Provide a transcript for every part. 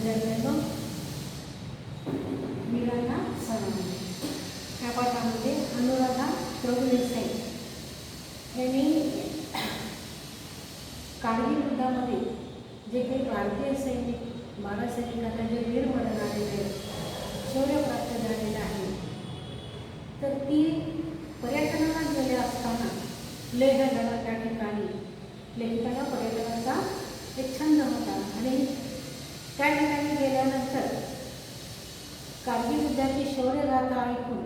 विद्यार्थ्यांनो, वीरांना सलाम. या पाठामध्ये अनुराधा प्रभुदेसाई यांनी कारगिल युद्धामध्ये जे काही भारतीय सैनिक भारत सैनिकांना जे वीरमरण आलेले आहेत, शौर्य प्राप्त झालेलं आहे, तर ती पर्यटनाला गेले असताना लेह लडाख त्या ठिकाणी लेखकांना पर्यटनाचा एक छंद होता आणि त्या ठिकाणी गेल्यानंतर कारगिल युद्धाची शौर्यगाथा ऐकून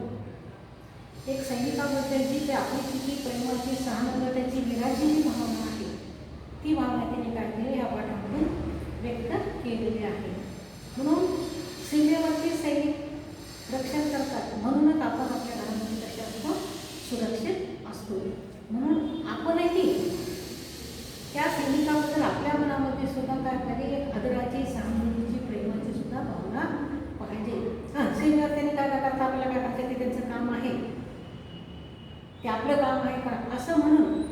एक सैनिकाबद्दलची ते आपुलकीची प्रेमाची सहानुभूतीची विराजीची भावना आहे, ती भावना तिने काय केली या पाठामधून व्यक्त केलेली आहे. म्हणून सीमेवरती सैनिक रक्षण करतात, म्हणूनच आपण आपल्या घरामध्ये कसे असतो, सुरक्षित असतो. म्हणून आपणही त्या सैनिकाबद्दल आपल्या मनामध्ये सुद्धा काय पाहिजे, एक आदराची सहानुभूतीची प्रेमाची सुद्धा भावना पाहिजे. सीमेवर त्यांनी काय करतात, आपल्याला काय करतात, ते त्यांचं काम आहे, ते आपलं काम आहे का असं म्हणून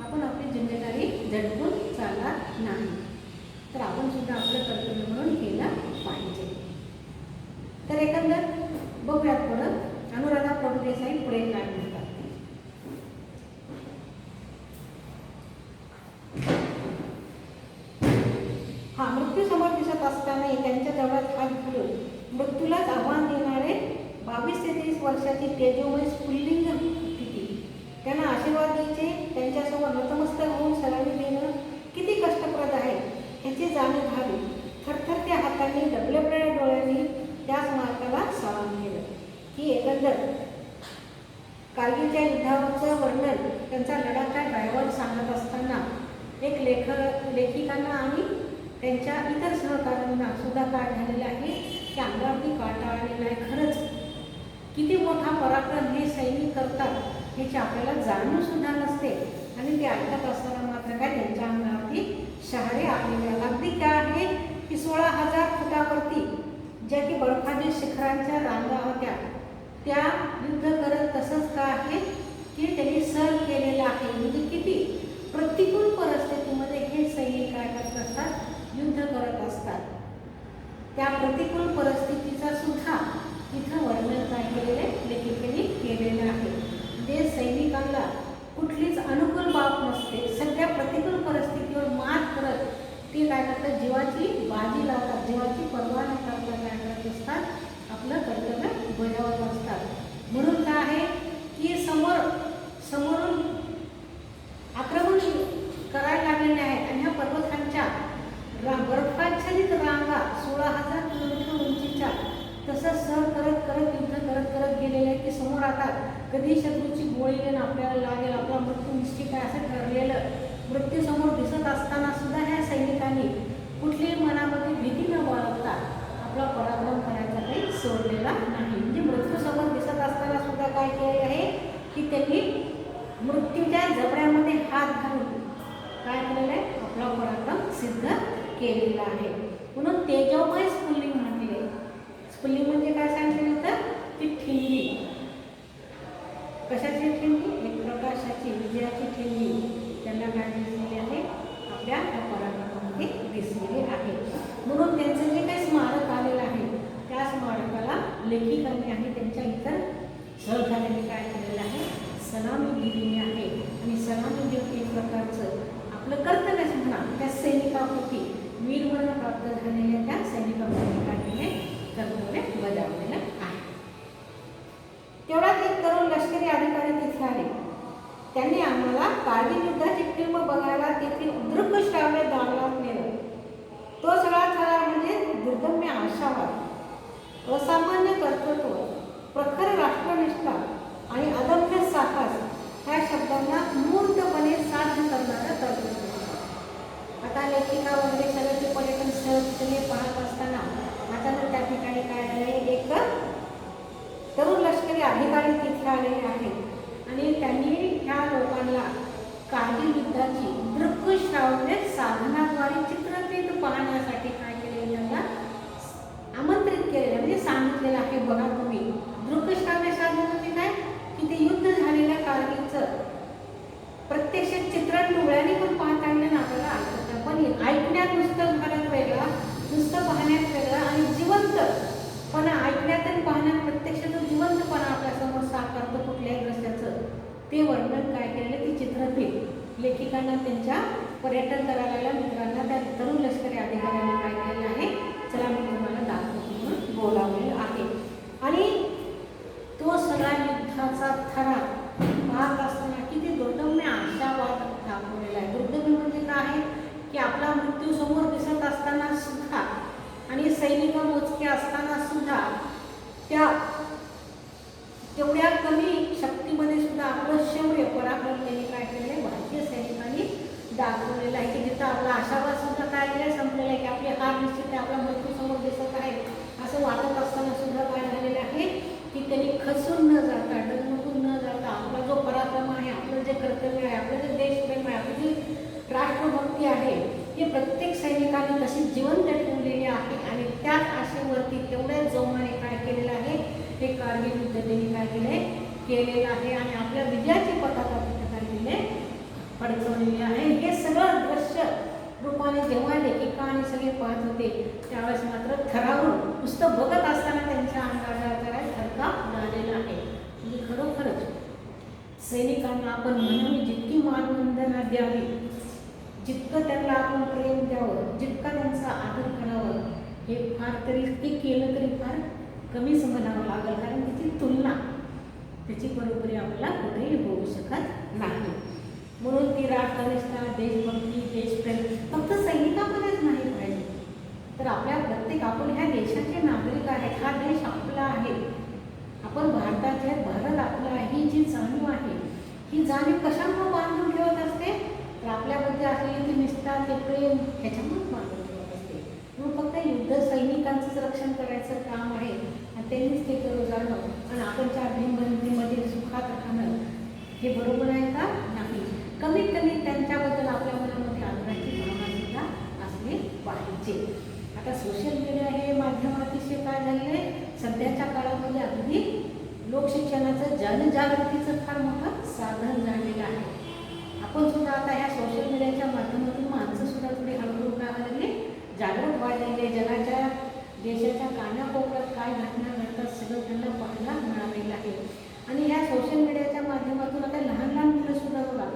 आपण आपली जिम्मेदारी झटकून चालत नाही, तर आपण सुद्धा आपलं कर्तव्य म्हणून केलं पाहिजे. तर एकंदर बघूयात पुढं अनुराधा प्रभुदेसाई पुढे काय म्हणतात. मृत्यूसमोर दिसत असताना त्यांच्या जवळात हात घालून मृत्यूलाच आव्हान देणारे 22 ते 30 वर्षाची तेजोमय स्फुल्लिंग स्थिती, त्यांना आशीर्वाद द्यायचे, त्यांच्यासमोर नतमस्तक होऊन सलामी देणं किती कष्टप्रद आहे ह्याची जाणीव व्हावी. थरथरत्या हातांनी डबलबड्या डोळ्यांनी त्या स्मारकाला सलाम केलं. ही एकंदर कारगिलच्या युद्धावरचं वर्णन त्यांचा लढाचा ड्रायव्हर सांगत असताना एक लेखिकांना आणि त्यांच्या इतर सहकाऱ्यांना सुद्धा काय झालेलं आहे की अंगावरती काटा आलेला आहे. खरंच किती मोठा पराक्रम हे सैनिक करतात याची आपल्याला जाणीव सुद्धा नसते आणि ते ऐकत असताना मात्र काय त्यांच्या अंगावरती शहारे आलेले आहेत. अगदी काय आहे की 16,000 फुटावरती ज्या की बर्फाच्या शिखरांच्या रांगा होत्या त्या युद्ध करत तसंच काय आहे की त्यांनी सर केलेलं आहे. म्हणजे किती प्रतिकूल परिस्थितीमध्ये हे सैनिक काय करत असतात, युद्ध करत असतात. त्या प्रतिकूल परिस्थितीचा सुद्धा इथं वर्णन काय केलेलं आहे, लेखिकेने केलेलं आहे. जे सैनिकांना कुठलीच अनुकूल बाब नसते, सगळ्या प्रतिकूल परिस्थितीवर मात करत ते काय करतात, जीवाची बाजी लावतात, जीवाची पर्वा न करता काय करत असतात, आपलं कर्तव्य बजावत असतात. म्हणून काय आहे की समोरून आक्रमण करायला लागलेले आहे आणि ह्या पर्वतांच्या बर्फाच्छादित रांगा 16,000 किलोमीटर उंचीच्या तसंच सर करत करत युद्ध करत करत गेलेले आहे की समोर आता कधी शत्रूची गोळी येऊन आपल्याला लागेल, आपला मृत्यू निश्चित आहे असं ठरलेलं मृत्यू समोर दिसत असताना सुद्धा ह्या सैनिकांनी कुठलीही मनामध्ये भीती न बाळगता आपला पराक्रम करायचा काही सोडलेला नाही. म्हणजे मृत्यू समोर दिसत असताना सुद्धा काय केले आहे की त्यांनी मृत्यूच्या जबड्यामध्ये हात घालून काय केलेलं आहे, आपला पराक्रम सिद्ध केलेला आहे. म्हणून तेजोमय स्फुल्लिंग म्हटले. स्फुल्लिंग म्हणजे काय सांगितलं होतं की ठिणगी, कशाची ठिणगी, एक प्रकाशाची विजयाची ठिणगी त्यांना काय दिसलेली आहे, आपल्या पराक्रमामध्ये दिसलेली आहे. म्हणून त्यांचं जे काही स्मारक आलेलं आहे त्या स्मारकाला लेखिकांनी आणि त्यांच्या इतर सहकार्याने काय केलेलं आहे, सलामी दिलेली आहे. आणि सलामी देऊन एक प्रकारचं आपलं कर्तव्यच म्हणा त्या सैनिकाप्रती वीरमरण प्राप्त झालेल्या त्या सैनिकाप्रती काय केले, कर्तव्य बजावलेलं आहे. तेवढ्यात एक तरुण लष्करी अधिकारी तिथे आले. त्यांनी आम्हाला कारगिल युद्धाची फिल्म बघायला तेथील दृक श्राव्य दालनात नेलं. तो सगळा थरार म्हणजे दुर्दम्य आशावाद, असामान्य कर्तृत्व, प्रखर राष्ट्रनिष्ठा आणि अदम्य साहस ह्या शब्दांना मूर्तपणे साध्य करणारा कर्तृत्व. आता लेखिका वगैरे सगळे ते पर्यटन स्थळ तिथे पाहत असताना आता तर त्या ठिकाणी काय झाले, एक तरुण लष्करी अधिकारी तिथे आलेले आहेत आणि त्यांनी ह्या लोकांना कारगिल युद्धाची दृकश्राव्य साधनाद्वारे चित्रफित पाहण्यासाठी काय केले, त्यांना आमंत्रित केलेलं म्हणजे सांगितलेलं आहे. बघा तुम्ही दृकश्राव्य साधन म्हणजे काय की ते युद्ध झालेल्या कारगिलचं प्रत्यक्ष चित्रण डोळ्यांनी पण पाहता येईल ना आपल्याला, पण ऐकण्यात नुसतं भारत वेगळा, नुसतं पाहण्यात वेगळा ते वर्णन काय केलेलं, ती चित्रफित लेखिकांना त्यांच्या पर्यटन करायला मित्रांना त्या तरुण लष्करी अधिकाऱ्यांनी काय केलेलं आहे, चला मी तुम्हाला दाखवतो म्हणून बोलावलेलं आहे. आणि तो सगळा युद्धाचा थरार पाहत असताना किती दुर्दम्य आशावाद दाखवलेला आहे. दुर्दम्य म्हणजे काय आहे की आपला मृत्यू समोर दिसत असताना सुद्धा आणि सैनिक मोजके असताना सुद्धा त्या तेवढ्या कमी शक्तीमध्ये सुद्धा आपलं शौर्य पराक्रम त्यांनी काय केलेलं आहे, भारतीय सैनिकांनी दाखवलेलं आहे. की जिथं आपला आशावाद सुद्धा काय केलं, संपलेला आहे, की आपली हार निश्चित आहे, आपला मृत्यू समोर दिसत आहे असं वाटत असताना सुद्धा काय झालेलं आहे की त्यांनी खचून न जाता, डगमगून न जाता आपला जो पराक्रम आहे, आपलं जे कर्तव्य आहे, आपलं जे देशप्रेम आहे, आपली जी राष्ट्रभक्ती आहे, हे प्रत्येक सैनिकाने तशी जिवंत ठेवलेली आहे. आणि त्याच आशेवरती तेवढ्याच जोमाने काय केलेलं आहे, हे कारगिल युद्ध त्यांनी काय केलेलं आहे. आणि आपल्या विजयाची पताका तिथे काय केले, फडकवलेली आहे. हे सगळं दृश्य रूपाने जेव्हा लेखिका आणि सगळे पाहत होते त्यावेळेस मात्र थरावून नुसतं बघत असताना त्यांच्या अंगाचा थरकाप झालेला आहे. म्हणजे खरोखरच सैनिकांना आपण म्हणावी जितकी मानवंदना द्यावी, जितकं त्यांना आपण प्रेम द्यावं, जितका त्यांचा आदर करावं, हे फार तरी ते केलं तरी फार कमीच म्हणावं लागेल. कारण त्याची तुलना त्याची बरोबरी आपल्याला कुठेही होऊ शकत नाही. म्हणून ती राष्ट्रनिष्ठा, देशभक्ती, देशप्रेम फक्त सैनिकामध्येच नाही पाहिजे, तर आपल्या प्रत्येक, आपण ह्या देशाचे नागरिक आहेत, हा देश आपला आहे, आपण भारताचे, भारत आपला आहे, ही जी जाणीव आहे, ही जाणीव कशामुळे बांधून ठेवत असते, तर आपल्यामध्ये असलेली ती निष्ठा, ते प्रेम ह्याच्यामुळेच बांधून ठेवत असते. म्हणून फक्त युद्ध सैनिकांचंच रक्षण करायचं काम आहे आणि त्यांनीच ते करू जाणं आणि आपण चार भीमबंदीमध्ये सुखात राहणं हे बरोबर आहे का? नाही. कमीत कमी त्यांच्याबद्दल आपल्या मनामध्ये आदराची भावना सुद्धा असली पाहिजे. आता सोशल मीडिया हे माध्यम अतिशय काय झालेलं आहे, सध्याच्या काळामध्ये अगदी लोकशिक्षणाचं, जनजागृतीचं फार मोठं साधन झालेलं आहे. आपण सुद्धा आता ह्या सोशल मीडियाच्या माध्यमातून माणसं सुद्धा थोडी हळूहळू काय लागली, जागृत व्हायला, जगाच्या देशाच्या कानाकोपऱ्यात काय घटना घडतात सगळं त्यांना पाहायला मिळालेलं आहे. आणि ह्या सोशल मीडियाच्या माध्यमातून आता लहान लहान मुलं सुद्धा बघा,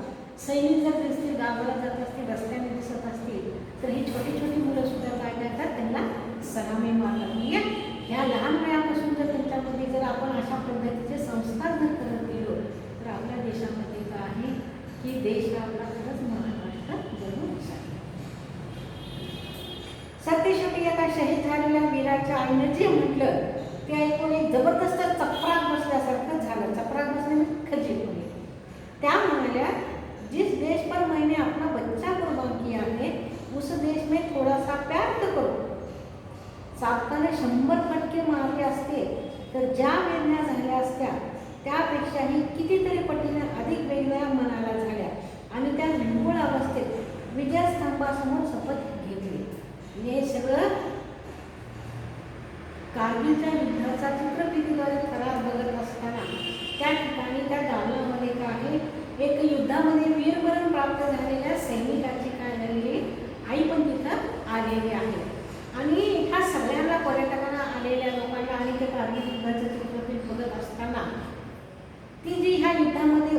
सैनिक जर दिसतील, गावाला जात असतील, रस्त्याने दिसत असतील, तर ही छोटी छोटी मुलं सुद्धा काय करतात, त्यांना सलामी मारतात. म्हणजे ह्या लहान वयापासून जर त्यांच्यामध्ये जर आपण अशा पद्धतीचे संस्कार जर करत गेलो तर आपल्या देशामध्ये काय आहे की देश हा आपला खरंच महाराष्ट्र जरूर शकतो. सत्यशेवटी एका शहीद झालेल्या वीराच्या आईनं जे म्हटलं ते ऐकून एक जबरदस्त चपराक बसल्यासारखं झालं. चपराक बसणे म्हणजे खजील होणे. त्या म्हणाल्या, जिस देश पर मैंने अपना बच्चा कुर्बान किया है उस देश में थोड़ा सा प्यार तो करो. चाबकाने 100 फटके मारले असते तर ज्या वेदना झाल्या असत्या त्यापेक्षाही कितीतरी पटीने अधिक वेगळ्या मनाला झाल्या आणि त्या निव्वळ अवस्थेत विजयस्तंभासमोर शपथ घेतली. हे सगळं कारगिलच्या युद्धाचा चित्रफितीद्वारे थरार बघत असताना त्या ठिकाणी त्या दालनामध्ये काय, एक युद्धामध्ये वीरमरण प्राप्त झालेल्या सैनिकाची काय झालेली आई पण तिथं आलेली आहे. आणि ह्या सगळ्यांना, पर्यटकांना, आलेल्या लोकांना आणि ते कारगिल युद्धाचं चित्रफित बघत असताना ती जी ह्या युद्धामध्ये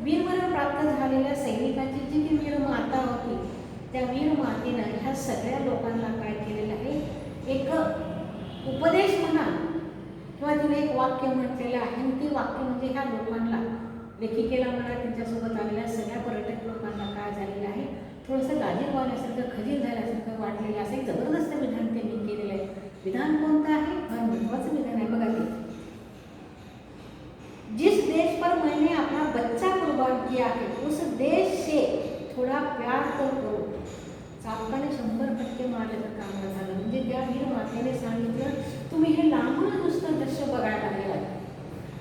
वीरमरण प्राप्त झालेल्या सैनिकाची जी ती वीर माता होती, त्या वीर मातेनं ह्या सगळ्या लोकांना काय केलेलं आहे, एक उपदेश म्हणा किंवा तिने एक वाक्य म्हटलेलं आहे. आणि ते वाक्य म्हणजे ह्या लोकांना, लेखिकेला म्हणा, त्यांच्यासोबत आलेल्या सगळ्या पर्यटक लोकांना काय झालेलं आहे, थोडंसं गाजीर वाढल्यासारखं, खजील झाल्यासारखं वाटलेलं असं एक जबरदस्त विधान त्यांनी केलेलं आहे. विधान कोणतं आहे? फार महत्त्वाचं विधान आहे बघा ते. जिस देश पर मैंने अपना बच्चा कुर्बान किया है उस देश से थोडा प्यार तो करो. चाबकाने 100 फटके मारल्याचं काम झालं. म्हणजे त्या वीर मातेने सांगितलं, तुम्ही हे लांबूनच नुसतं दृश्य बघायला लागलेलं आहे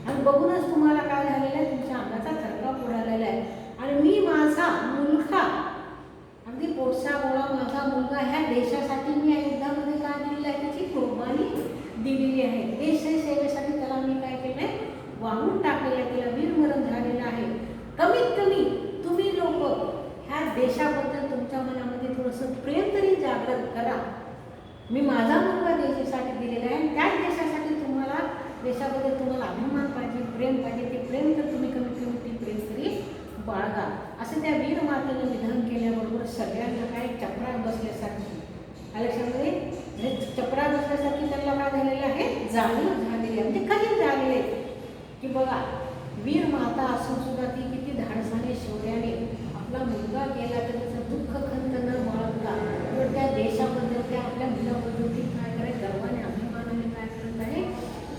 आणि बघूनच तुम्हाला काय झालेलं आहे, तुमच्या अंगाचा थरकाप उडालेला आहे. आणि मी माझा मुलगा, अगदी पोटसा गोळा माझा मुलगा, ह्या देशासाठी मी या युद्धामध्ये काय दिलेलं आहे, त्याची कुर्बानी दिलेली आहे. देश सेवेसाठी त्याला मी काय केलं आहे, वाहून टाकलेलं आहे, त्याला वीरमरण झालेलं आहे. कमीत कमी तुम्ही लोक ह्या देशाबद्दल तुमच्या मनामध्ये थोडंसं प्रेम तरी जागृत करा. मी माझा मुलगा देशासाठी दिलेला आहे, त्याच देशासाठी तुम्हाला, देशाबद्दल तुम्हाला अभिमान पाहिजे, प्रेम पाहिजे. ते प्रेम तर तुम्ही कमीत कमी ती प्रेम तरी बाळगा असं त्या वीर मातेनं विधान केल्याबरोबर सगळ्यांना काय चपरा बसल्यासारखी आयुष्यामध्ये चपरा बसल्यासारखी त्यांना काय झालेलं आहे, जाणीव झालेली आहे. म्हणजे कधी झालेले की बघा वीर माता असून सुद्धा ती किती धाडसाने शौर्याने आपला मुलगा गेला तर त्याचं दुःख खंत न बाळगता तर त्या देशाबद्दल त्या आपल्या मुलाबद्दल ती काय करे गर्वाने अभिमानाने काय करत आहे,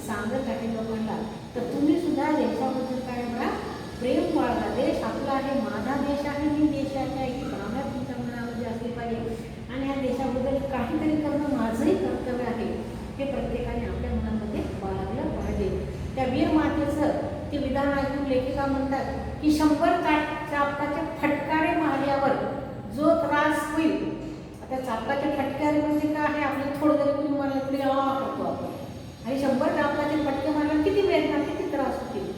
सांगत आहे लोकांना. तर तुम्ही सुद्धा देशाबद्दल काय म्हणा प्रेम बाळगा. देश आपला आहे, माझा देश आहे, मी देशाच्या आहे ही भावना तुमच्या मनामध्ये असली पाहिजे आणि या देशाबद्दल काहीतरी करणं माझंही कर्तव्य आहे हे प्रत्येकाने आपल्या मनामध्ये बाळगलं पाहिजे. त्या वीर मातेचं ते विधान ऐकून लेखिका म्हणतात की 100 चाबकाचे फटकारे मारल्यावर जो त्रास होईल. आता चाबकाचे फटकारे म्हणजे काय आहे, आपल्याला थोडं जरी कुणी मारलं तरी करतो आपण आणि 100 चाबकाचे फटके मारल्यावर किती वेदना किती त्रास होतील.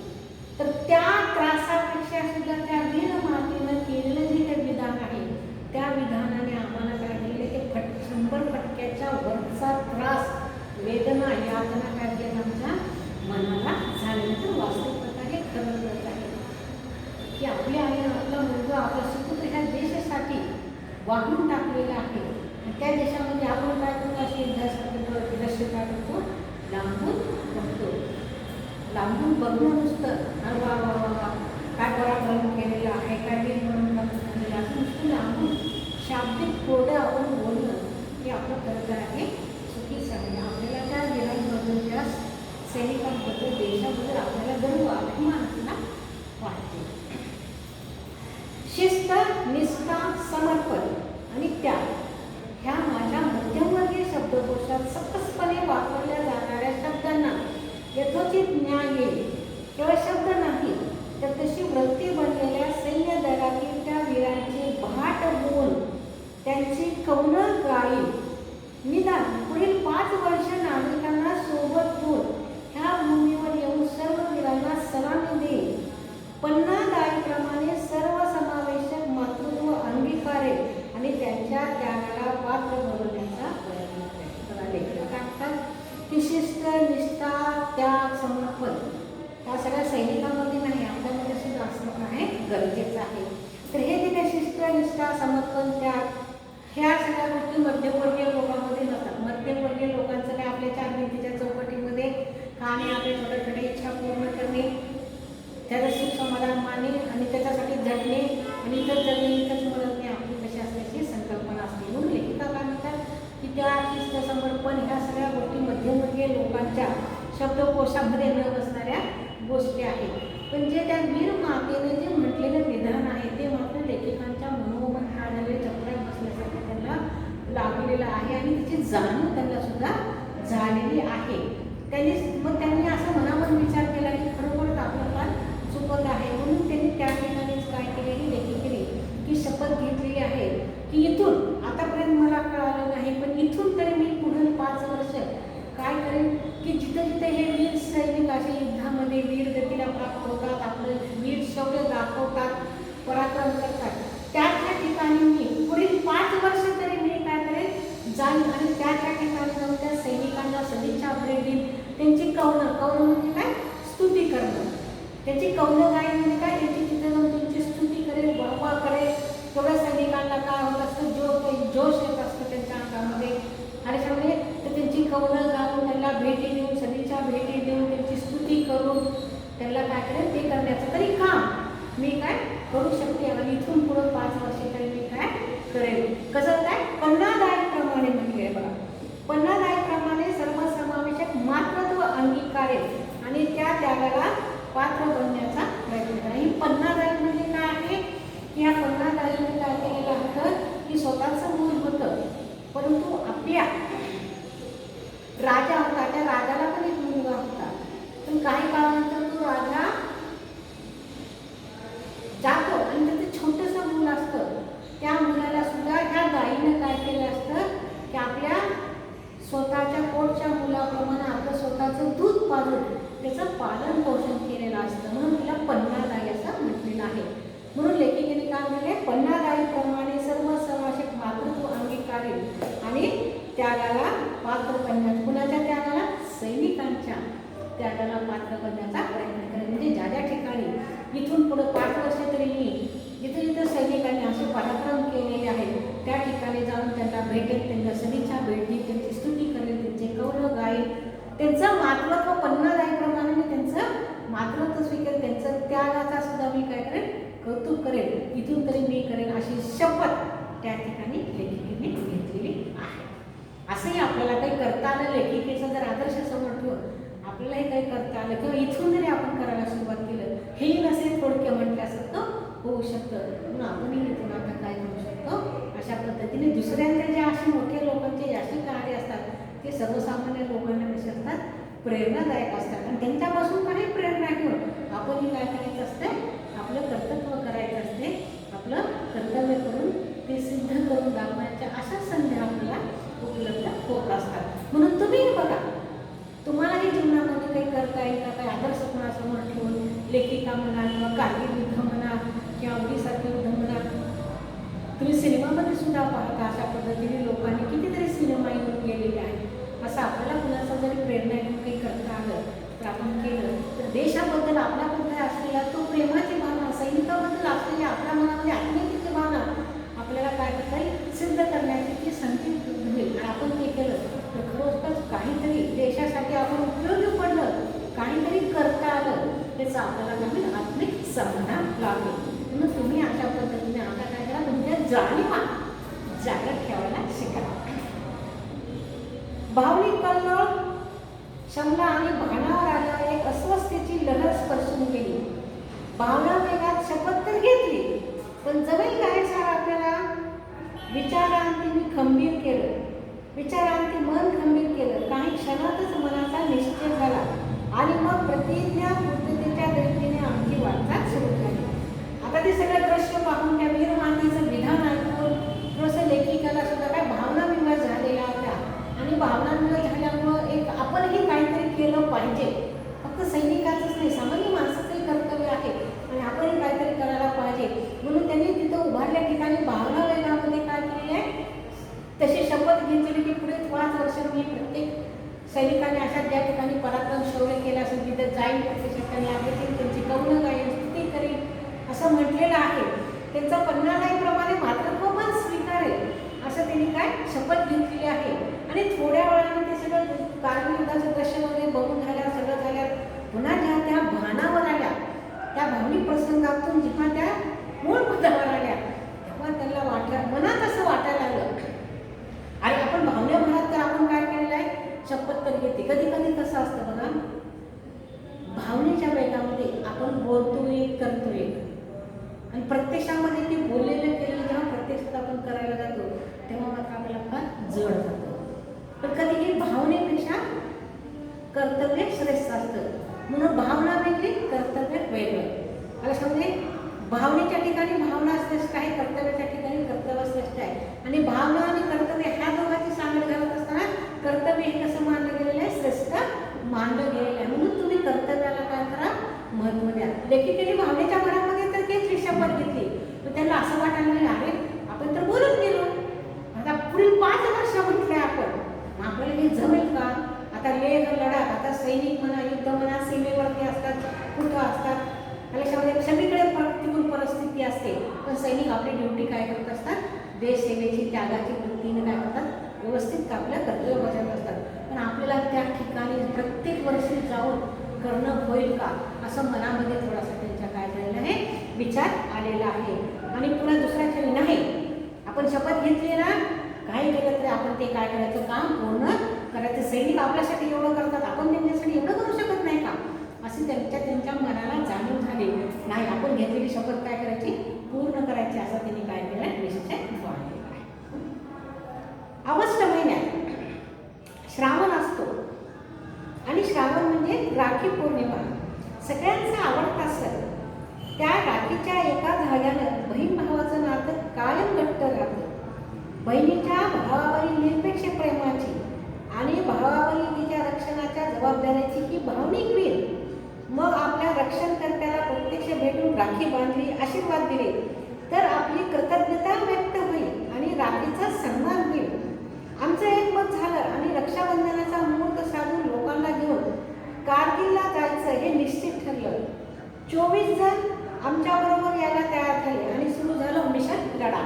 तर त्या त्रासापेक्षा सुद्धा त्या वीर मातेनं केलेलं जे काही विधान आहे त्या विधानाने आम्हाला काय केले की 100 फटक्याच्या वरचा त्रास वेदना यातना काय केलं आमच्या मनाला झालेलं. तर वास्तविकता हे खरं करत आहे की आपली आई आपला मुलगा आपला सुपुत्र ह्या देशासाठी वाहून टाकलेला आहे. त्या देशामध्ये आपण काय करतो असे युद्धासाठी दृश्य काय करतो, लांबून बघतो. लांबून बघणं नुसतं वा वा वा वा काय पराक्रम केलेला आहे, काय वीर म्हणून झालेलं असं नुसतं लांबून शाब्दिक कोरडं आपण बोलणं हे आपलं खरं तर आहे चुकीचं आहे. आपल्याला त्या वीरांबद्दल त्या सैनिकांबद्दल देशाबद्दल आपल्याला गर्व अभिमान असला वाटते. शिस्त, निष्ठा, समर्पण आणि त्याग ह्या माझ्या मध्यमवर्गीय शब्दकोशात सकसपणे वापरल्या जाणाऱ्या शब्दांना यथोचित न्याय येईल. केवळ शब्द नाही तर तशी वृत्ती बनलेल्या सैन्य दलातील त्या वीरांची भाट बोल त्यांची कौनं गाई निदान पुढील 5 वर्ष नागरिकांना सोबत घेऊन ह्या भूमीवर येऊन सर्व वीरांना सलामी देईल. पन्नादाईप्रमाणे सर्वसमावेशक मातृत्व अंगीकारेल आणि त्यांच्या त्यागाला पात्र बनवण्याचा प्रयत्न करेल. लेखक टाकतात की शिस्त, निष्ठा, त्याग, समर्पण ह्या सगळ्या सैनिकांमध्ये नाही आपल्यामध्ये सुद्धा असणं आहे गरजेचं आहे. तर हे जे काही शिस्त, निष्ठा, समर्पण, त्याग ह्या सगळ्या गोष्टी मध्यमवर्गीय लोकांमध्ये नसतात. मध्यमवर्गीय लोकांचं काय आपल्या 4 भिंतीच्या चौकटीमध्ये खाणे, आपल्या छोट्या छोट्या इच्छा पूर्ण करणे, त्याचं सुख समाधान मानणे आणि त्याच्यासाठी झटणे आणि इतर जगणे इतकंच मदतने आपली कशी असल्याची संकल्पना असते. म्हणून लेखिका काय म्हणतात की त्या शिस्त, समर्पण ह्या सगळ्या गोष्टी मध्यमवर्गीय लोकांच्या शब्दकोशामध्ये न बसणाऱ्या गोष्टी आहेत. पण जे त्या वीर मातेने जे म्हटलेलं विधान आहे ते मात्र लेखिकांच्या मनोमन झालेले चक्रात बसण्यासाठी त्यांना लागलेलं आहे आणि त्याची जाणीव त्यांना सुद्धा झालेली आहे. त्यांनी असं मनामन विचार केला की खरोखरच आपलं फार चुकत आहे. म्हणून त्यांनी त्या ठिकाणीच काय केलेली लेखिकेने की शपथ घेतलेली आहे की इथून आतापर्यंत मला कळालं नाही पण इथून तरी मी पुढील 5 वर्ष काय करेन की जिथं जिथे हे वीर सैनिक असे युद्धामध्ये वीर गतीला प्राप्त होतात, आपलं वीर शौर्य दाखवतात, पराक्रम करतात, त्या ठिकाणी मी पुढील 5 वर्ष तरी मी काय करेन जाईन आणि त्या ठिकाणी जाऊन त्या सैनिकांना सदिच्छा भेट देईन. त्यांची कौनं म्हणजे काय स्तुती करणं, त्याची कौनं गाय म्हणजे काय त्याची तिथे जाऊन त्यांची स्तुती करेल, वाहवा करेल. तेवढ्या सैनिकांना काय होत असतं जोश येत असतं त्यांच्या अंगामध्ये आणि त्यामुळे तर त्यांची कौनं गाऊन त्यांना भेटी देऊन सदिच्छा भेटी देऊन त्यांची स्तुती करून त्यांना काय करेल ते करण्याचं तरी काम मी काय करू शकते आणि इथून पुढं 5 वर्ष तरी मी काय करेल. कसं काय पन्नादाईप्रमाणे म्हटले बघा, पन्नादाईप्रमाणे सर्वसमावेशक मातृत्व अंगीकारेल आणि त्या त्यागाला पात्र बनण्याचा प्रयत्न करा. ही पन्नादाई म्हणजे काय आहे की या पन्नादाईने काय केलेलं होतं की स्वतःचं मूल होतं परंतु आपल्या राजा होता त्या राजाला पण एक मुलगा होता. पण काही काळानंतर तो राजा जातो आणि त्याचं छोटंसं मूल असतं. त्या मुलाला सुद्धा ह्या गाईनं काय केलं असतं की आपल्या स्वतःच्या पोटच्या मुलाप्रमाणे आपलं स्वतःचं दूध पाजून त्याचं पालन पोषण केलेलं असतं. म्हणून तिला पन्नादाई असं म्हटलेलं आहे. म्हणून लेखिकेने काय म्हटले पन्नादाईप्रमाणे सर्व समावेशक मातृत्व अंगीकारेल आणि त्यागाला पात्र बनण्याचा कुणाच्या त्यागाला सैनिकांच्या त्यागाला पात्र बनण्याचा प्रयत्न करेल. म्हणजे ज्या ज्या ठिकाणी इथून पुढे 5 वर्ष तरी मी केलेले आहेत त्या ठिकाणी जाऊन त्यांना भेटेल, त्यांच्या सदिच्छा भेटेल, त्यांची स्तुती करेल, त्यांचे कौल गाईल, त्यांचं मातृत्व पन्नादाईप्रमाणे मी त्यांचं मातृत्व स्वीकारेल, त्यांचं त्यागाचा सुद्धा मी काय करेल, कौतुक करेल, इथून तरी मी करेल अशी शपथ त्या ठिकाणी लेखिकेने घेतलेली आहे. असंही आपल्याला काही करता आलं, लेखिकेचा जर आदर्श समोर ठेवून आपल्यालाही काही करता आलं किंवा इथून जरी आपण करायला सुरुवात केलं, हेही नसेल थोडक्या म्हटल्यासारखं होऊ शकतं. म्हणून आपणही इथून आता काय करू शकतो, अशा पद्धतीने दुसऱ्यांचे जे असे मोठे लोकांचे असे कार्य असतात ते सर्वसामान्य लोकांना कसे असतात, प्रेरणादायक असतात. आणि त्यांच्यापासून काही प्रेरणा घेऊन आपणही काय करायचं असते, आपलं कर्तव्य करायचं असते, आपलं कर्तव्य करून ते सिद्ध करून दाखवण्याच्या अशा संधी आपल्याला उपलब्ध होत असतात. म्हणून तुम्ही बघा, तुम्हालाही जीवनामध्ये काही करता येईल का, काही आदर्श कोणासमोर ठेवून लेखिका म्हणा किंवा कारगिल युद्ध म्हणा किंवा उडीसारखे युद्ध म्हणा, तुम्ही सिनेमामध्ये सुद्धा पाहता अशा पद्धतीने लोकांनी कितीतरी सिनेमा येऊन गेलेले आहेत. असं आपल्याला कुणाचं जरी प्रेरणा घेऊन काही करता आलं तर आपण केलं तर देशाबद्दल आपल्याबद्दल असलेला तो प्रेमाची भावना, सैनिकाबद्दल असलेली आपल्या मनामध्ये आत्मीयतेची भावना आपल्याला काय करता येईल, सिद्ध करण्याची ती संधी होईल. आणि आपण ते केलं तर खरोखरच काहीतरी देशासाठी आपण उपयोगी पडलं, काहीतरी करता आलं, त्याचं आपल्याला काही आत्मिक समाधान लाभेल. म्हणून तुम्ही अशा पद्धतीने आता काय करा, तुमच्या जाणीवा जागृत ठेवायला शिका. भावनिक कल्लोळ शमला आणि भानावर आल्यावर एक अस्वस्थतेची लहर स्पर्शून गेली. भावना वेगात शपथ तर घेतली, पण जवळ काय सार आपल्याला विचारांती मी खंबीर केलं, विचारांती मन खंबीर केलं. काही क्षणातच मनाचा निश्चय झाला आणि मग प्रतिज्ञा पूर्ततेच्या दृष्टीने आमची वाटचाल सुरू झाली. आता ते सगळं दृश्य पाहून त्या वीर मातेचं विधान ऐकून थोडंसं लेखिकाला सुद्धा काय भावना विवाद झालेला होता. आणि भावना विवाद झाल्यामुळं एक आपणही काहीतरी केलं पाहिजे. फक्त सैनिकाचंच नाही, सामान्य माणसाचंही कर्तव्य आहे आणि आपणही काहीतरी करायला पाहिजे. म्हणून त्यांनी तिथं उभारल्या ठिकाणी भावना वेगामध्ये काय केले आहे, तशी शपथ घेतली की पुढे 5 वर्ष मी प्रत्येक सैनिकाने अशा ज्या ठिकाणी पराक्रम शौर्य केला असेल तिथे जाईल, प्रत्यक्षात त्यांनी आले त्यांची कौल गाईल, स्तुती करेल असं म्हटलेलं आहे. त्यांचा पन्नादाईप्रमाणे मातृत्व पण स्वीकारेल असं त्यांनी काय शपथ घेतलेली आहे. आणि थोड्या वेळाने ते सगळं कारगिल युद्धाचं दृश्य वगैरे बघून झाल्यावर सगळं झाल्यावर पुन्हा ज्या त्या भानावर आल्या, त्या भावनिक प्रसंगातून जेव्हा त्या मूळ पदावर आल्या तेव्हा त्यांना मनात असं वाटायला लागलं. आणि आपण भावनेभरात तर आपण काय केलेलं आहे, शपथ तर घेते. कधी कधी कसं असतं बघा, भावनेच्या वेगामध्ये आपण बोलतोय करतोय आणि प्रत्यक्षामध्ये ते बोललेलं केलेलं जेव्हा प्रत्यक्षात आपण करायला जातो तेव्हा मात्र आपल्याला फार जड जातं. पण कधीही भावनेपेक्षा कर्तव्य श्रेष्ठ असतं. म्हणून भावना वेगळी, कर्तव्य वेगळं. मला समजे भावनेच्या ठिकाणी भावना श्रेष्ठ आहे, कर्तव्याच्या ठिकाणी कर्तव्य श्रेष्ठ आहे. आणि भावना आणि कर्तव्य ह्या दोघांची सांगड घालत असताना कर्तव्य हे कसं मानलं गेलेलं आहे, श्रेष्ठ मानलं गेलेलं आहे. म्हणून तुम्ही कर्तव्याला काय करा, महत्त्व द्या. लेखिकेने भावनेच्या भरामध्ये तर घेतली, शपथ घेतली, पण त्यांना असं वाटायला नाही अरे आपण तर बोलून गेलो, आता पुढील 5 वर्ष म्हटलंय आपण, आपल्याला हे जमेल का. आता लेह लढाक, आता सैनिक म्हणा, युद्ध म्हणा, सीमेवरती असतात, कुठं असतात, त्याच्यामध्ये सगळीकडे प्रतिकूल परिस्थिती असते, पण सैनिक आपली ड्युटी काय करत असतात, देश सेवेची त्यागाची वृत्तीने काय करतात, व्यवस्थित आपल्या कर्तव्य बजावत असतात. पण आपल्याला त्या ठिकाणी प्रत्येक वर्षी जाऊन करणं होईल का असं मनामध्ये थोडासा त्यांच्या काय झालेलं आहे, विचार आलेला आहे. आणि पुन्हा दुसऱ्या क्षणी नाही, आपण शपथ घेतली ना, काही केलं तरी आपण ते काय करायचं, काम पूर्ण करायचं. सैनिक आपल्यासाठी एवढं करतात, आपण त्यांच्यासाठी एवढं करू शकत नाही का, अशी त्यांच्या मनाला जाणीव झाली. नाही, आपण घेतलेली शपथ काय करायची, पूर्ण करायची, असं त्यांनी काय केलं, निश्चय बांधलेला आहे. ऑगस्ट महिन्यात श्रावण असतो आणि श्रावण म्हणजे राखी पौर्णिमा, सगळ्यांचा आवडता सण. त्या राखीच्या एका धाग्यानं बहीण भावाचं नातं कायम घट्ट राहतं. बहिणीच्या भावावरील निरपेक्ष प्रेमाची आणि भावावरील तिच्या रक्षणाच्या जबाबदारीची ही भावनिक वीर. मग आपल्या रक्षणकर्त्याला प्रत्यक्ष भेटून राखी बांधली, आशीर्वाद दिले तर आपली कृतज्ञता व्यक्त होईल आणि राखीचा सन्मान होईल. आमचं एकमत झालं आणि रक्षाबंधनाचा मुहूर्त साधून लोकांना घेऊन कारगिलला जायचं हे निश्चित ठरलं. 24 जण आमच्याबरोबर यायला तयार झाले आणि सुरू झालं मिशन लढा.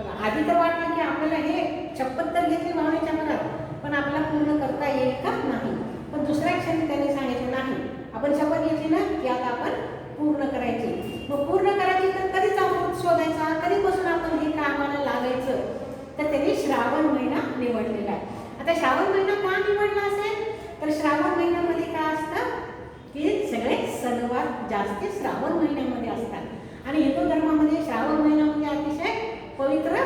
बघा, आधी तर वाटलं की आपल्याला हे शपथ तर घेतली भावनेच्या मनात, पण आपल्याला पूर्ण करता येईल का नाही. पण दुसऱ्या क्षणी त्यांनी सांगितलं नाही, आपण शपथ घेतली ना की आता आपण पूर्ण करायची. मग पूर्ण करायची तर कधीच आपण शोधायचा, कधीपासून आपण हे कामाला लागायचं. तर त्यांनी श्रावण महिना निवडलेला आहे. आता श्रावण महिना का निवडला असेल, तर श्रावण महिन्यामध्ये काय असतं की सगळे सणवार जास्त श्रावण महिन्यामध्ये असतात. आणि हिंदू धर्मामध्ये श्रावण महिना म्हणजे अतिशय पवित्र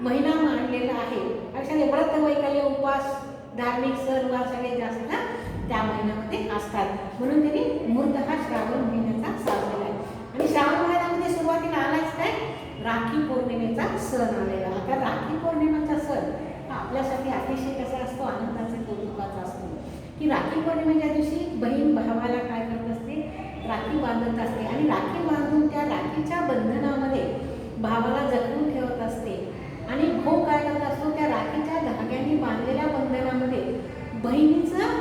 महिना मानलेला आहे. अशाने व्रत वैकल्य उपवास धार्मिक सणवार सगळे जास्त त्या महिन्यामध्ये असतात. म्हणून त्यांनी मुहूर्त हा श्रावण महिन्याचा साजलेला आहे. आणि श्रावण महिन्यामध्ये सुरुवातीला आलाच काय, राखी पौर्णिमेचा सण आलेला. आता राखी पौर्णिमेचा सण हा आपल्यासाठी अतिशय कसा असतो, आनंदाचा कौतुकाचा असतो. की राखी पौर्णिमेच्या दिवशी बहीण भावाला काय करत असते, राखी बांधत असते. आणि राखी बांधून त्या राखीच्या बंधनामध्ये भावाला जखडून ठेवत असते. आणि भाऊ काय करत असतो, त्या राखीच्या धाग्याने बांधलेल्या बंधनामध्ये बहिणीचं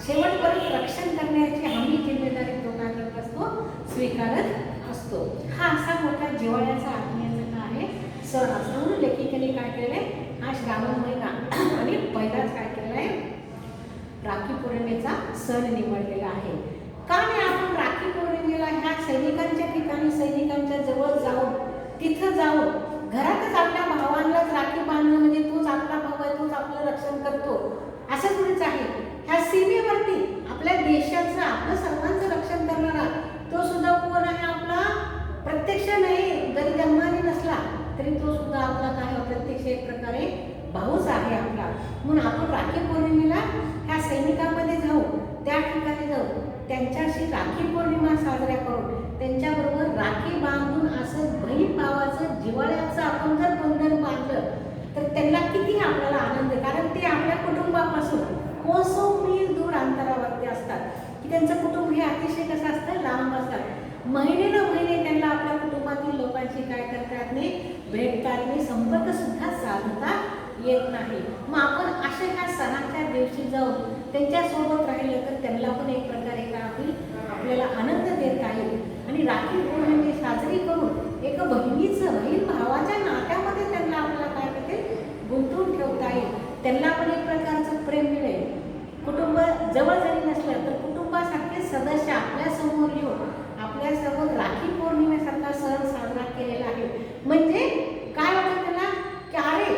शेवटपर्यंत रक्षण करण्याची हमी जिम्मेदारी तो काय करत असतो, स्वीकारत असतो. हा असा मोठा जिव्हाळ्याचा आत्मीयतेचा आहे सण असतो. म्हणून लेखिकेने काय केलंय, हा श्रावण महिना आणि पहिलाच काय केलंय, राखी पौर्णिमेचा सण निवडलेला आहे. का नाही आपण राखी पौर्णिमेला ह्या सैनिकांच्या ठिकाणी सैनिकांच्या जवळ जाऊन तिथं जाऊन घरातच आपल्या भावांनाच राखी बांधणं म्हणजे तोच आपला भाऊ आहे, तोच आपलं रक्षण करतो असं थोडीच आहे. ह्या सीमेवरती आपल्या देशाचं आपलं सर्वांचं रक्षण करणारा तो सुद्धा कोण आहे, आपला प्रत्यक्ष नाही जरी जन्माने नसला तरी तो सुद्धा आपला काय प्रत्यक्ष एक प्रकारे भाऊच आहे आपला. म्हणून आपण राखी पौर्णिमेला ह्या सैनिकांमध्ये जाऊ, त्या ठिकाणी जाऊ, त्यांच्याशी राखी पौर्णिमा साजरा करून त्यांच्याबरोबर राखी बांधून असं बहीण भावाचं जिव्हाळ्याचं आपण जर बंधन बांधलं तर त्यांना किती आपल्याला आनंद. कारण ते आपल्या कुटुंबापासून कोसो मील दूर अंतरावरती असतात. की त्यांचं कुटुंब हे अतिशय कसं असतं, लांब असतात. महिने न महिने त्यांना आपल्या कुटुंबातील लोकांशी काय करता येत नाही, भेटता येत नाही, संपर्क सुद्धा साधता येत नाही. मग आपण अशा ह्या सणाच्या दिवशी जाऊन त्यांच्यासोबत राहिलं तर त्यांना पण एक प्रकारे काय होईल, आपल्याला आनंद देता येईल. आणि राखी पौर्णिमे साजरी करून एक बहिणीचं बहीण भावाच्या नात्यामध्ये त्यांना आपल्याला काय करते, गुंतवून ठेवता येईल. त्यांना पण एक प्रकारचं प्रेम मिळेल. कुटुंब जवळ जरी नसलं तर कुटुंबासारखे सदस्य आपल्यासमोर येऊन आपल्यासमोर राखी पौर्णिमेसारखा सण साजरा केलेला आहे. म्हणजे काय होतं त्याला, की अरे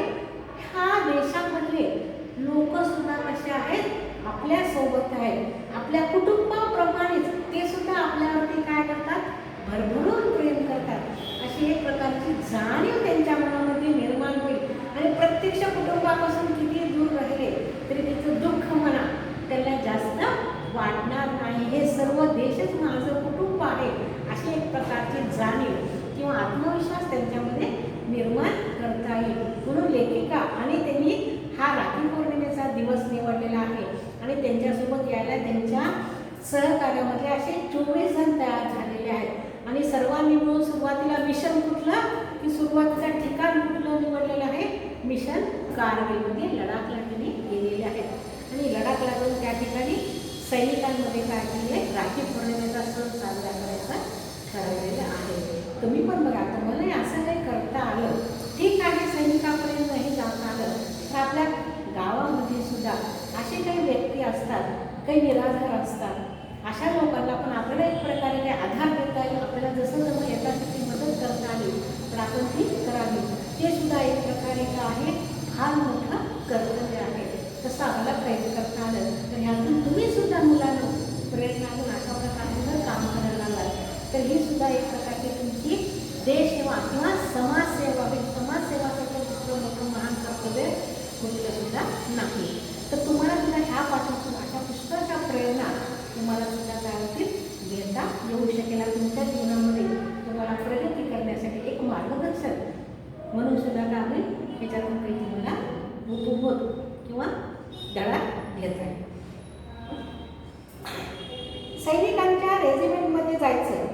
ह्या देशामधले लोक सुद्धा कसे आहेत, आपल्यासोबत आहेत. आपल्या कुटुंबाप्रमाणेच ते सुद्धा आपल्यावरती काय करतात, भरभरून प्रेम करतात. अशी एक प्रकारची जाणीव त्यांच्या मनामध्ये निर्माण होईल. आणि प्रत्यक्ष कुटुंबापासून किती दूर राहिले तरी त्याचं दुःख म्हणा त्यांना जास्त वाटणार नाही. हे सर्व देशच माझं कुटुंब आहे अशी एक प्रकारची जाणीव किंवा आत्मविश्वास त्यांच्यामध्ये निर्माण करता येईल. म्हणून लेखिका आणि त्यांनी हा राखी पौर्णिमेचा दिवस निवडलेला आहे. आणि त्यांच्यासोबत यायला त्यांच्या सहकार्यामध्ये असे 24 जण तयार झालेले आहेत. आणि सर्वांनी मिळून सुरुवातीला मिशन कुठलं, की सुरुवातीचं ठिकाण कुठलं निवडलेलं आहे, मिशन कारगिलमध्ये लडाखला त्यांनी गेलेले आहेत. आणि लडाखला जाऊन त्या ठिकाणी सैनिकांमध्ये काय केले, राखी पौर्णिमेचा सण साजरा करायचा ठरवलेलं आहे. तुम्ही पण बघा, तुम्हालाही असं काही करता आलं, ठीक आहे, सैनिकापर्यंत नाही जाता आलं तर आपल्या गावामध्ये सुद्धा असे काही व्यक्ती असतात, काही निराधार असतात. अशा लोकांना पण आपल्याला एक प्रकारे काही आधार देता येईल, आपल्याला जसं जसं यथाशक्ती मदत करता आली तर आपण ती करावी. ते सुद्धा एक प्रकारे काय आहे, फार मोठं कर्तव्य आहे. तसं आपल्याला प्रयत्न करता आलं तर ह्यातून तुम्ही सुद्धा मुलांना प्रेरणा घेऊन अशा प्रकारे जर काम करायला लागलात तर ही सुद्धा एक प्रकारची तुमची देशसेवा किंवा समाजसेवा. समाजसेवासाठी दुसरं मोठं महान कर्तव्य कुठलं सुद्धा नाही. तर तुम्हाला सुद्धा ह्या पाठातून अशा पुष्कळशा प्रेरणा तुम्हाला सुद्धा काय होतील, घेता येऊ शकेल. तुमच्या जीवनामध्ये तुम्हाला प्रगती करण्यासाठी एक मार्गदर्शन म्हणून सुद्धा काय होईल, ह्याच्यातून काही तुम्हाला उपबोध किंवा धडा घेता येईल. सैनिकांच्या रेजिमेंटमध्ये जायचं,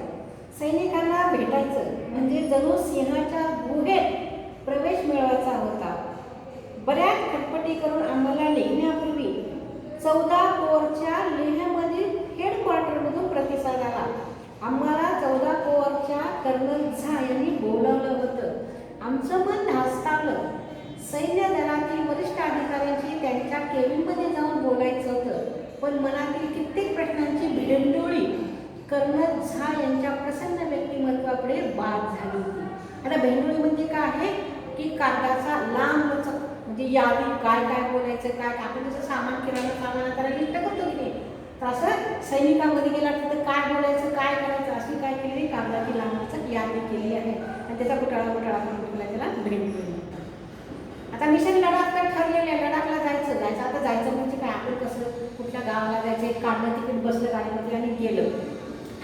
सैनिकांना भेटायचं म्हणजे जणू सिंहाच्या गुहेत प्रवेश मिळवायचा होता. बऱ्याच खटपटी करून आम्हाला निघण्यापूर्वी 14 कोरच्या लेहमधील हेडक्वार्टरमधून प्रतिसाद आला. आम्हाला 14 कोरच्या कर्नल झा यांनी बोलावलं होतं. आमच्या आमचं मन धास्तावलं. सैन्य दलातील वरिष्ठ अधिकाऱ्यांशी त्यांच्या केबिनमध्ये जाऊन बोलायचं होतं, पण मनातील कित्येक प्रश्नांची भेंडोळी कर्नल झा यांच्या प्रसन्न व्यक्तिमत्वाकडे बाद झाली होती. आता भेंडोळी म्हणजे काय आहे की कागदाचा लांब म्हणजे यादी, काय काय बोलायचं, काय आपण जसं सामान किराणा सामान आता लिस्ट करतो की नाही, तर असं सैनिकांमध्ये गेला तर काय बोलायचं, काय करायचं, अशी काय केलेली कागदाची लांबच यादी केलेली आहे आणि त्याचा कुटाळा पण कुठला त्याला भेंडोळी. आता मिशन लडाख तर ठरलेलं आहे, लडाखला जायचं. आता जायचं म्हणजे काय, आपण कसं कुठल्या गावाला जायचं, एक काढलं तिकीट बसलं गाडीमध्ये आणि गेलं,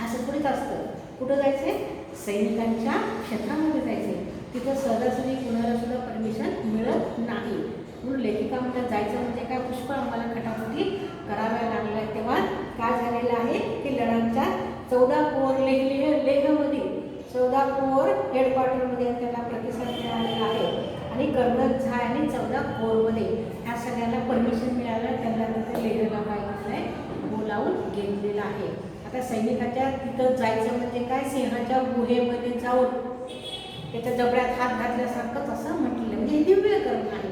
असं थोडीच असतं. कुठं जायचं, सैनिकांच्या क्षेत्रामध्ये जायचे. तिथं सहजासहजी कुणाला सुद्धा परमिशन मिळत नाही. म्हणून लेखिका म्हणतात जायचं म्हणजे काय, पुष्कळ आम्हाला खटापटी कराव्या लागल्या. तेव्हा काय झालेलं आहे की लडाखच्या 14 कोर लेहमध्ये 14 कोर हेडक्वार्टरमध्ये त्याला प्रतिसाद मिळालेला आहे आणि कर्नल झा यांनी 14 कोरमध्ये ह्या सगळ्यांना परमिशन मिळालं. त्यांना तिथे लेहला काय बोलावून घेतलेलं आहे. आता सैनिकाच्या तिथं जायचं म्हणजे काय, सिंहाच्या गुहेमध्ये जाऊन त्याच्या जबड्यात हात घातल्यासारखंच असं म्हटलेलं, म्हणजे दिव्य करणं आहे.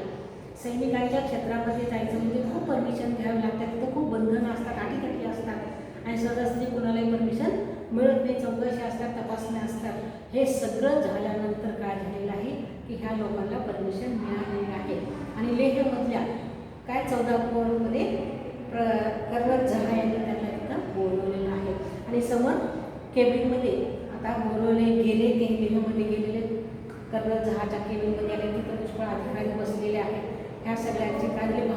सैनिकांच्या क्षेत्रामध्ये जायचं म्हणजे खूप परमिशन घ्यावी लागतात, तिथं खूप बंधनं असतात, अटीतटी असतात आणि सहजासहजी कुणालाही परमिशन मिळत नाही, चौकशी असतात, तपासण्या असतात. हे सगळं झाल्यानंतर काय झालेलं आहे की ह्या लोकांना परमिशन मिळालेली आहे आणि लेहमधल्या काय 14 कोरमध्ये कर्नल झा यांनी त्यांना तिथं बोलवलेलं आहे आणि समोर केबिनमध्ये आता बोलवले गेले, ते लेहमध्ये गेलेले कर्नल झहाच्या केबिनमध्ये आले. तिथं पुष्कळ अधिकारी बसलेले आहेत. ह्या सगळ्यांची काय झाली,